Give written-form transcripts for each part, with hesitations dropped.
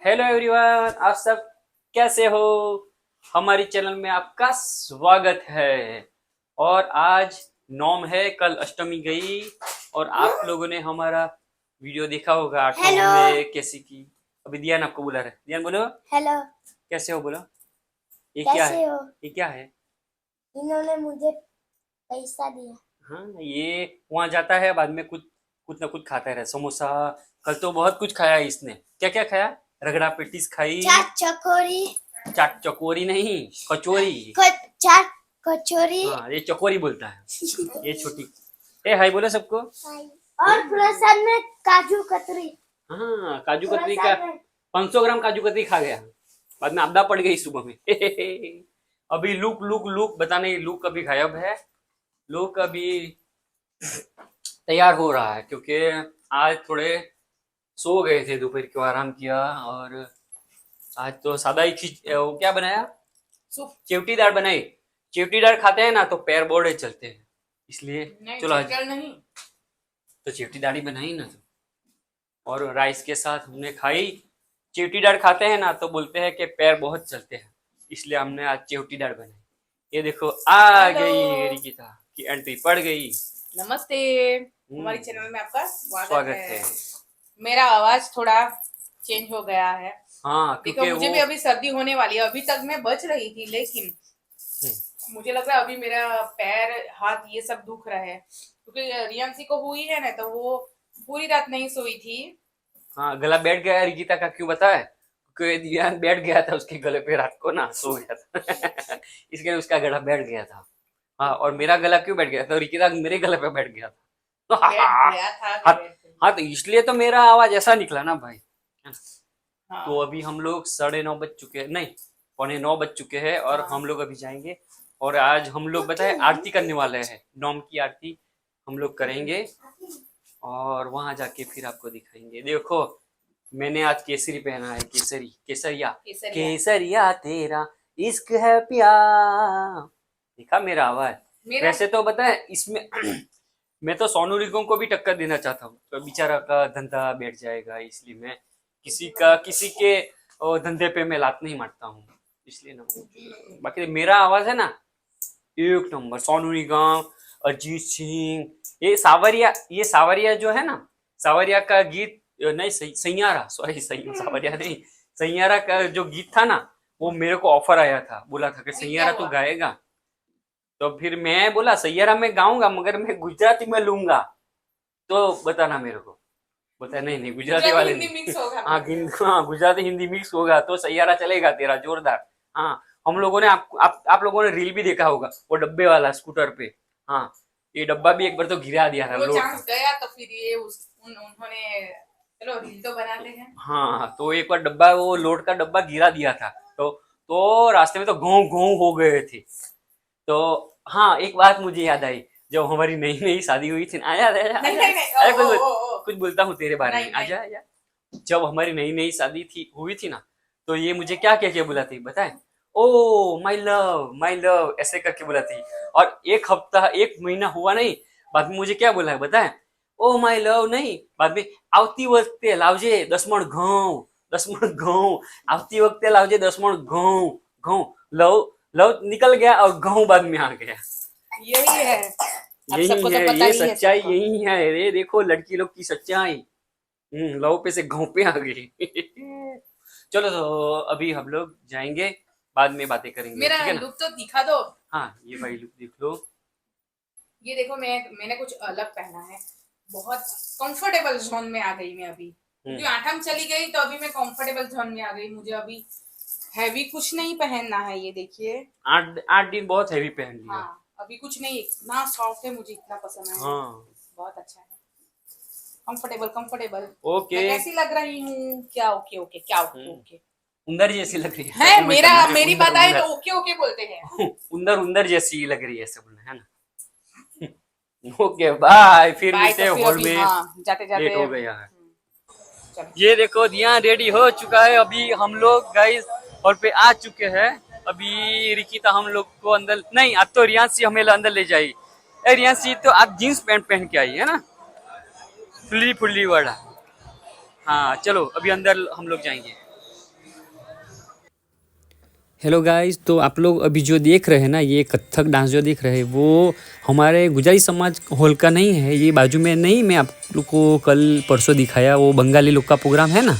Hello everyone, आप सब कैसे हो। हमारी चैनल में आपका स्वागत है। और आज नौम है, कल अष्टमी गई और आप लोगों ने हमारा वीडियो देखा होगा आठवीं हेलो में कैसी की। अभी दियान आपको बुला रहे, दियान बोलो हेलो। कैसे हो, बोलो। ये क्या है, कैसे हो? ये क्या है? इन्होंने मुझे पैसा दिया। हाँ, ये वहां जाता है, बाद में कुछ कुछ ना कुछ खाता रहे, समोसा। कल तो बहुत कुछ खाया इसने। क्या क्या खाया? रगड़ा पेटीस खाई। चाट चकोरी। चाट चकोरी नहीं, कचोरी। चाट कचोरी। हाँ, ये चकोरी बोलता है। ये छोटी। ए हाय बोलो सबको। और प्रसाद में काजू कतरी। हाँ, काजू कतरी का प्रसाद में 500 ग्राम काजू कतरी खा गया। बाद में आपदा पड़ गई सुबह में। अभी लुक लुक लुक बता नहीं, लुक अभी गायब है। लुक अभी तैयार हो रहा है क्योंकि आज थोड़े सो गए थे, दोपहर को आराम किया। और आज तो सादा ही वो क्या बनाया, सूप चिवटी दाल बनाई। चिवटी दाल खाते हैं ना तो पैर बौड़े चलते हैं, इसलिए नहीं, चलो आज चिकन नहीं। तो चिवटी दाल ही बनाई ना। और राइस के साथ हमने खाई। चिवटी दाल खाते हैं ना तो बोलते हैं कि पैर बहुत चलते हैं, इसलिए हमने आज चिवटी दाल बनाई। ये देखो आ हेलो, गई रिकिता की एंट्री पड़ गई। नमस्ते। हमारी चैनल में आपका स्वागत स्वागत है। है। मेरा आवाज थोड़ा चेंज हो गया है। हाँ, देखो क्योंकि मुझे वो भी अभी सर्दी होने वाली है। अभी तक मैं बच रही थी, लेकिन मुझे लग रहा है अभी मेरा पैर हाथ ये सब दुख रहा है, क्योंकि रियांसी को हुई है ना, तो वो पूरी रात नहीं सोई थी। हाँ, गला बैठ गया है रिकिता का, क्यों बताए? क्योंकि दिव्यांग बैठ गया था उसके गले पे रात को ना, सो गया था। इसलिए उसका गला बैठ गया था। हाँ, और मेरा गला क्यों बैठ गया था? रिकिता मेरे गले पे बैठ गया था। बैठ गया था हाँ, मेरे पे। हाँ, तो इसलिए तो मेरा आवाज ऐसा निकला ना भाई। तो हाँ, अभी हम लोग 9:30 बज चुके हैं, नहीं 8:45 बज चुके हैं और हाँ। हम लोग अभी जाएंगे। और आज हम लोग बताए आरती करने वाले हैं, नौम की आरती हम लोग करेंगे। और वहां जाके फिर आपको दिखाएंगे। देखो, मैंने आज केसरी पहना है, केसरी केसरिया। केसरिया। केसरिया तेरा इश्क है प्यार। देखा मेरा आवाज। मेरा वैसे तो बताए इसमें मैं तो सोनू निगम को भी टक्कर देना चाहता हूँ, तो बेचारा का धंधा बैठ जाएगा, इसलिए मैं किसी के धंधे पे मैं लात नहीं मारता हूँ, इसलिए ना। बाकी मेरा आवाज है ना एक नंबर। सोनू निगम, अरिजीत सिंह, ये सावरिया जो है ना, सावरिया का गीत नहीं, सैयारा, सॉरी सावरिया नहीं, सैयारा का जो गीत था ना, वो मेरे को ऑफर आया था, बोला था कि अभी क्या सैयारा तू हुआ? गाएगा। तो फिर मैं बोला सैयारा में गाऊंगा, मगर मैं गुजराती में लूंगा, तो बताना मेरे को। बोलता है नहीं नहीं, गुजराती गुजराती वाले हिंदी नहीं। मिक्स होगा हाँ, मेरे से। हाँ, गुजराती हिंदी मिक्स होगा तो सैयारा चलेगा तेरा जोरदार। हाँ, हम लोगों ने आप लोगों ने रील भी देखा होगा, वो डब्बे वाला स्कूटर पे। हाँ, ये डब्बा भी एक बार तो गिरा दिया था वो लोड चांस का। गया तो फिर ये उन्होंने चलो रील तो बनाते हैं। हाँ, तो एक बार डब्बा, वो लोड का डब्बा गिरा दिया था। तो रास्ते में तो गाँव गाँव हो गए थे। तो हाँ, एक बात मुझे याद आई, जब हमारी नई नई शादी हुई थी ना, आजा आजा नहीं आजा, नहीं नहीं, अरे ओ ओ ओ ओ। कुछ बोलता हूँ तेरे बारे नहीं में, नहीं। आजा आजा। जब हमारी नई नई शादी थी हुई थी ना, तो ये मुझे क्या कह के बुलाती बताए? ओ माय लव ऐसे करके बुलाती। और एक हफ्ता एक महीना हुआ नहीं, बाद में मुझे क्या बोला है बताए? ओ माय लव नहीं, बाद में आवती वखते लावजे 10 मण घઉં, 10 मण घઉં, आवती वखते लावजे 10 मण घઉં। घઉં, लव लव निकल गया और घઉં बाद में आ गया। यही है, अब यही सबको तो है, पता ये ही है सच्चाई सबको। यही है रे, देखो लड़की लोग की सच्चाई। लव पे से घઉં पे आ गई। चलो तो अभी हम लोग जाएंगे, बाद में बातें करेंगे, मेरा ठीक है ना। लुक तो दिखा दो। हाँ, ये भाई लुक देख लो। ये देखो, मैंने कुछ अलग पहना है। बहुत कंफर्टेबल जोन में आ गई मैं अभी, क्योंकि आठम चली गई तो अभी मैं कंफर्टेबल जोन में आ गई। मुझे अभी हैवी कुछ नहीं पहनना है। ये देखिए। 8 दिन बहुत हैवी पहन लिया। हाँ, अभी कुछ नहीं, इतना सॉफ्ट है, मुझे इतना पसंद आया है। हाँ, बहुत अच्छा है। Comfortable comfortable. ओके। मैं कैसी लग रही हूँ? क्या ओके ओके, क्या ओके ओके उंदर जैसी लग रही है, ऐसा है? कमेंट करना है। मेरी उंदर बात आए तो उंदर। ओके ओके बोलते हैं। उंदर उंदर जैसी लग रही है, ऐसा बोलना है ना। ओके बाय, फिर बाय। मिलते तो हैं फिर हॉल अभी में। हाँ, जाते लेट जाते हो गया है। चलो। ये देखो दिया रेडी हो चुका है, अभी हम लोग गाइस हॉल पे आ चुके हैं। अभी रिकिता हम लोग को अंदर नहीं, अब तो रियांशी हमें अंदर ले जाएगी। रियांशी तो आप जींस पैंट पहन के आई है ना, फुल्ली फुल्ली वाला। हाँ चलो, अभी अंदर हम लोग जाएंगे। हेलो गाइस, तो आप लोग अभी जो देख रहे हैं ना, ये कथक डांस जो देख रहे हैं वो हमारे गुजराती समाज हॉल का नहीं है। ये बाजू में नहीं, मैं आप लोग को कल परसों दिखाया, वो बंगाली लोग का प्रोग्राम है ना,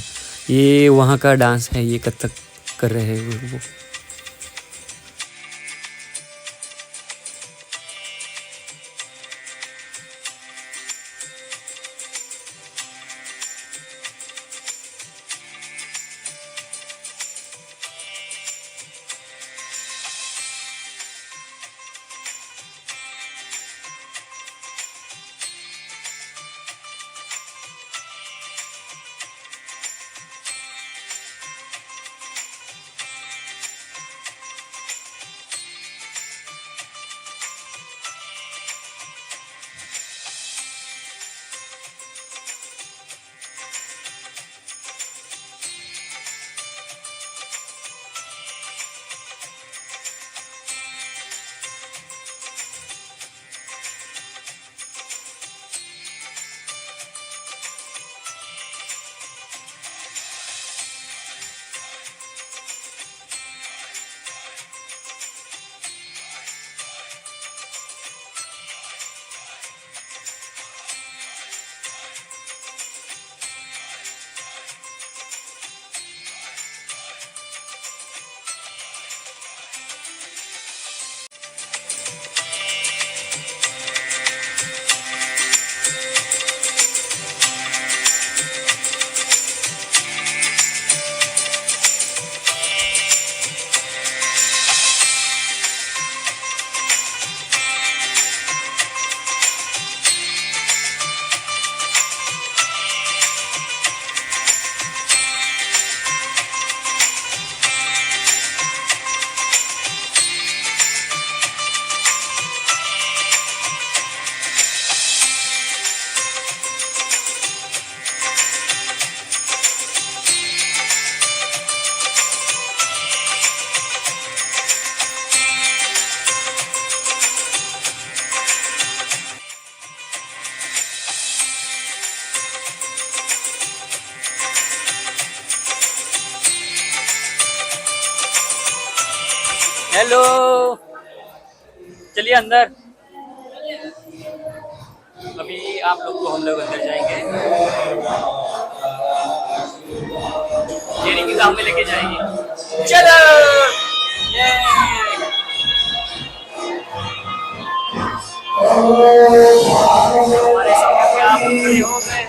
ये वहाँ का डांस है। ये कथक कर रहे हैं वो। हेलो, चलिए अंदर। अभी आप लोग को हम लोग अंदर जाएंगे, ट्रेनिंग एग्जाम में लेके जाएंगे। चलो ये हमारे सामने आप खड़े हो गए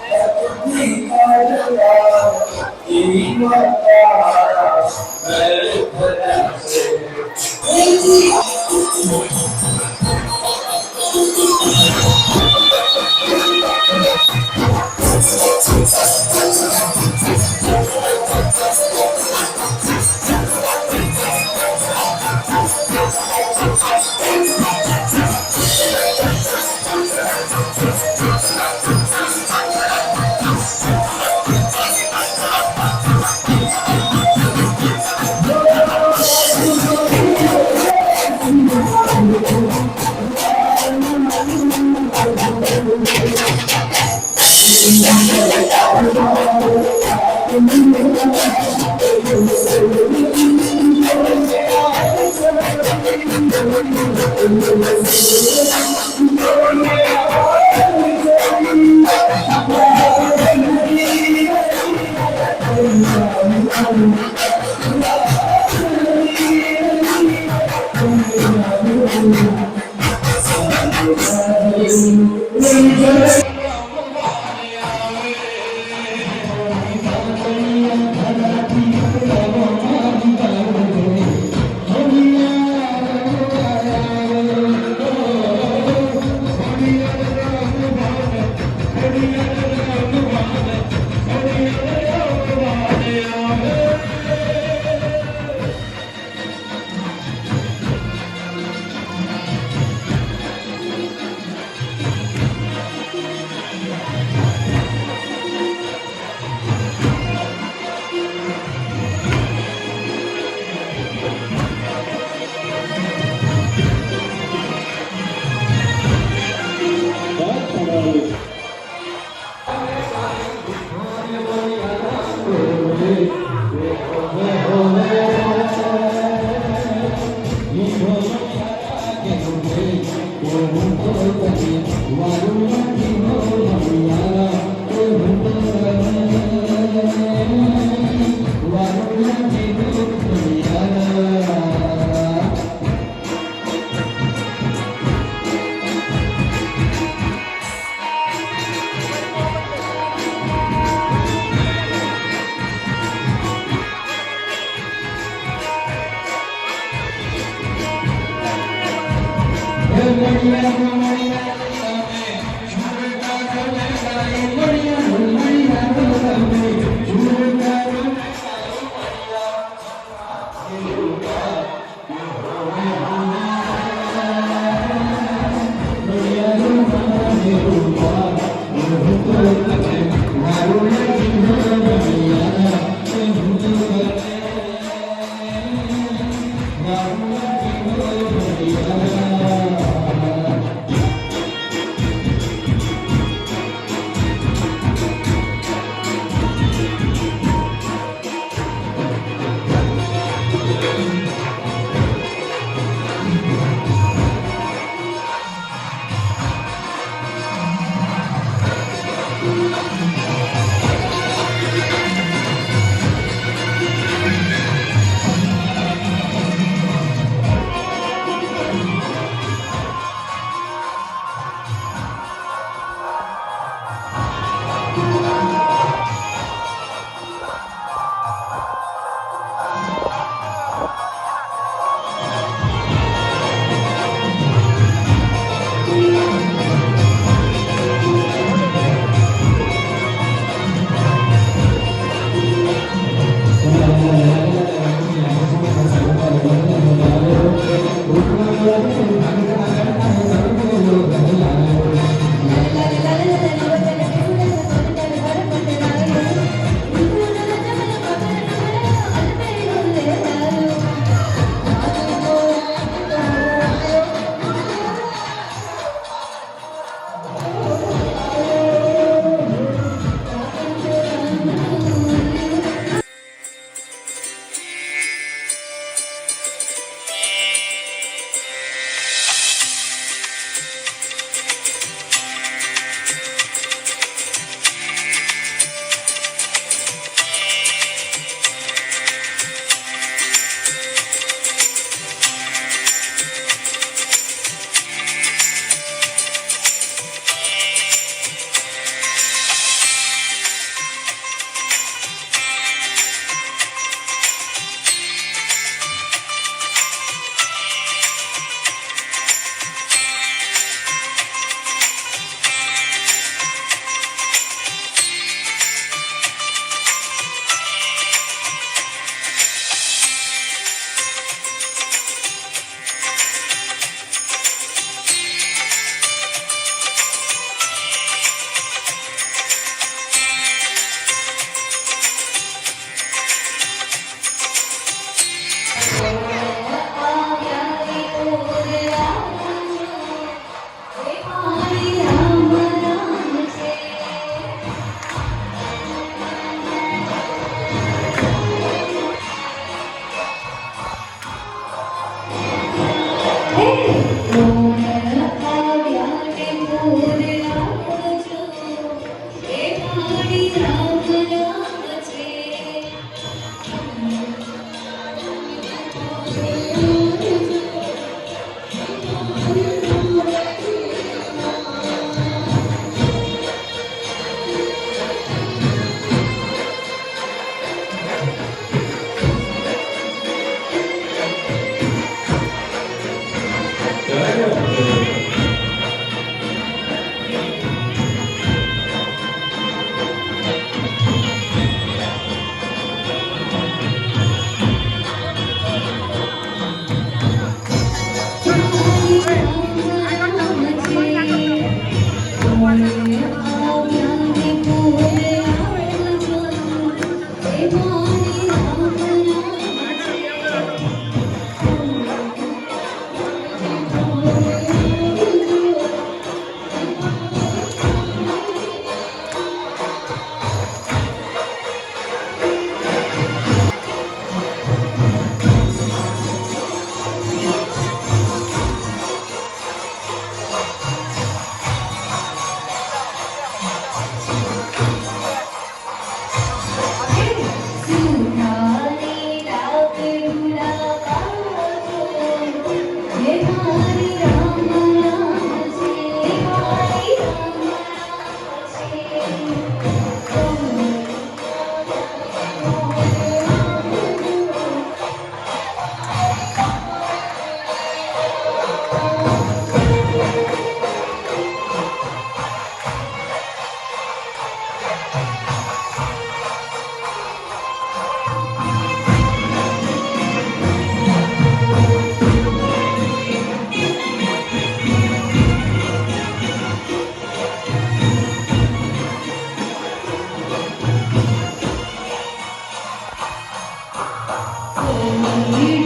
सोनी